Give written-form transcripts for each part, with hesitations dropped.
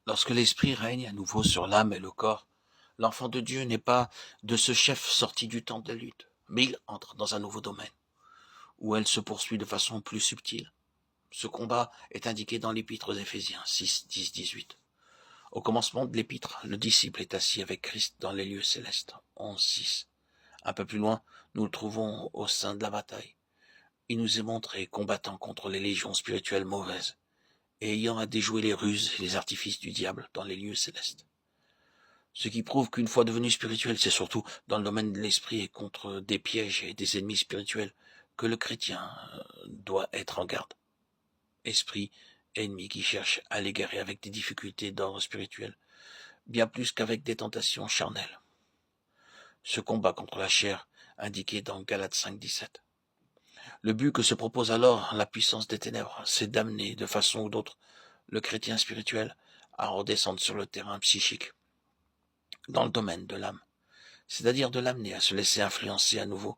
Lorsque l'esprit règne à nouveau sur l'âme et le corps, l'enfant de Dieu n'est pas de ce chef sorti du temps de la lutte, mais il entre dans un nouveau domaine, où elle se poursuit de façon plus subtile. Ce combat est indiqué dans l'épître aux Éphésiens 6, 10, 18. Au commencement de l'épître, le disciple est assis avec Christ dans les lieux célestes, 11, 6. Un peu plus loin, nous le trouvons au sein de la bataille. Il nous est montré combattant contre les légions spirituelles mauvaises, et ayant à déjouer les ruses et les artifices du diable dans les lieux célestes. Ce qui prouve qu'une fois devenu spirituel, c'est surtout dans le domaine de l'esprit et contre des pièges et des ennemis spirituels que le chrétien doit être en garde. Esprit, ennemi qui cherche à l'égarer avec des difficultés d'ordre spirituel, bien plus qu'avec des tentations charnelles. Ce combat contre la chair, indiqué dans Galates 5, 17. Le but que se propose alors la puissance des ténèbres, c'est d'amener, de façon ou d'autre, le chrétien spirituel à redescendre sur le terrain psychique, dans le domaine de l'âme, c'est-à-dire de l'amener à se laisser influencer à nouveau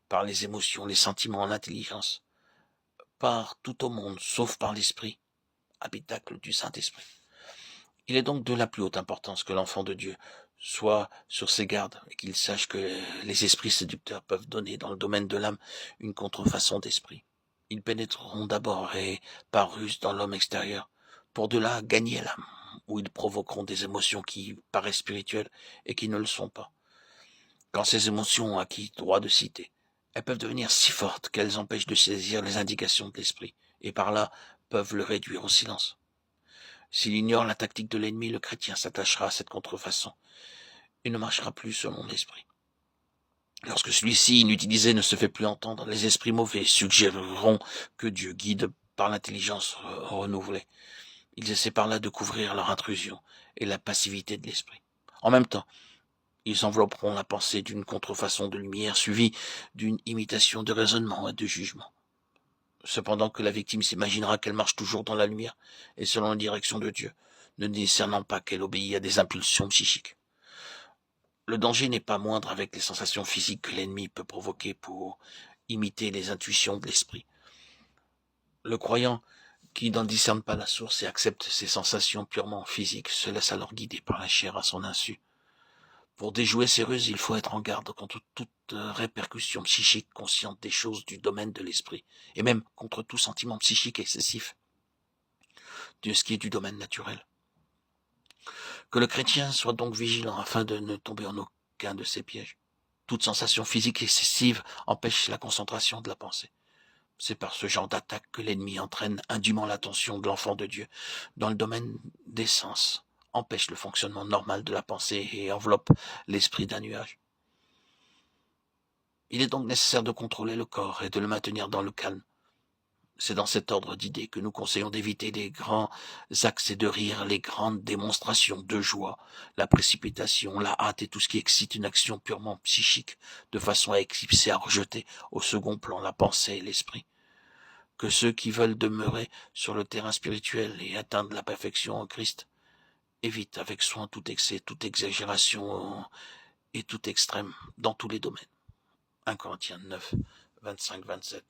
par les émotions, les sentiments, l'intelligence, par tout au monde, sauf par l'esprit, habitacle du Saint-Esprit. Il est donc de la plus haute importance que l'enfant de Dieu soit sur ses gardes et qu'il sache que les esprits séducteurs peuvent donner dans le domaine de l'âme une contrefaçon d'esprit. Ils pénétreront d'abord et par ruse dans l'homme extérieur, pour de là gagner l'âme, où ils provoqueront des émotions qui paraissent spirituelles et qui ne le sont pas. Quand ces émotions ont acquis droit de cité, elles peuvent devenir si fortes qu'elles empêchent de saisir les indications de l'esprit, et par là peuvent le réduire au silence. S'il ignore la tactique de l'ennemi, le chrétien s'attachera à cette contrefaçon et ne marchera plus selon l'esprit. Lorsque celui-ci, inutilisé, ne se fait plus entendre, les esprits mauvais suggéreront que Dieu guide par l'intelligence renouvelée. Ils essaient par là de couvrir leur intrusion et la passivité de l'esprit. En même temps, ils envelopperont la pensée d'une contrefaçon de lumière suivie d'une imitation de raisonnement et de jugement. Cependant que la victime s'imaginera qu'elle marche toujours dans la lumière et selon la direction de Dieu, ne discernant pas qu'elle obéit à des impulsions psychiques. Le danger n'est pas moindre avec les sensations physiques que l'ennemi peut provoquer pour imiter les intuitions de l'esprit. Le croyant qui n'en discerne pas la source et accepte ces sensations purement physiques se laisse alors guider par la chair à son insu. Pour déjouer ces ruses, il faut être en garde contre toute répercussion psychique consciente des choses du domaine de l'esprit, et même contre tout sentiment psychique excessif de ce qui est du domaine naturel. Que le chrétien soit donc vigilant afin de ne tomber en aucun de ces pièges. Toute sensation physique excessive empêche la concentration de la pensée. C'est par ce genre d'attaque que l'ennemi entraîne indûment l'attention de l'enfant de Dieu dans le domaine des sens, empêche le fonctionnement normal de la pensée et enveloppe l'esprit d'un nuage. Il est donc nécessaire de contrôler le corps et de le maintenir dans le calme. C'est dans cet ordre d'idées que nous conseillons d'éviter les grands accès de rire, les grandes démonstrations de joie, la précipitation, la hâte et tout ce qui excite une action purement psychique, de façon à éclipser, à rejeter au second plan la pensée et l'esprit. Que ceux qui veulent demeurer sur le terrain spirituel et atteindre la perfection en Christ évitent avec soin tout excès, toute exagération et tout extrême dans tous les domaines. 1 Corinthiens 9, 25-27.